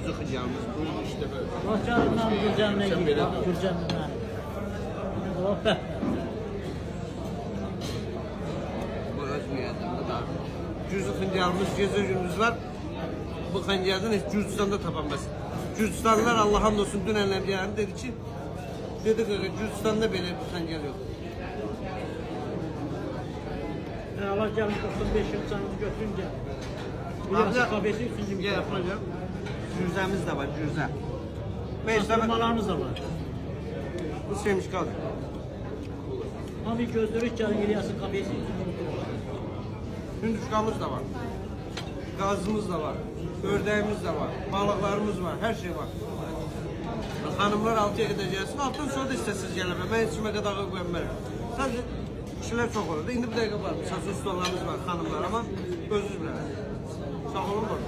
cüzü xıcamız. Bu işte böyle. Bakcanından Gürcan'la Sen gidiyor. böyle- Bak Gürcan'dan. Bu özmeyədən də daha. Cüzü xıncalımız gecə gündüz var. Bu xəncərdən heç Gürcüstanda tapanmaz. Gürcüstanlılar Allah hamd olsun dünənlər gəldi dedi ki, dedi ki Gürcüstanda belə bir xəncər yox. Allah gelmiş 95 yıl canınızı götürünce. Burası kafesi 3. Gel yapacağım. Cüzəmiz də var, cüzə. Pastırmalarımız da var. Bu şeymiş qaldı. Ama bir gözdürük canı İlyas'ın kafesi 3. Hündüşkamız da var. Gazımız da var. Ördəyimiz de var. Balıqlarımız var. Her şey var. Hanımlar 6'ya gidəcəksiniz. Altdan sonra da istəsiniz gəlmə. Mən içimə qadağı qoyamıram. Sadəcə kişilər çox olur. İndi bir dəqiqə var. Misal ustalarımız var, xanımlar. Amma özünüz bilərsiniz. Sağ olun, var.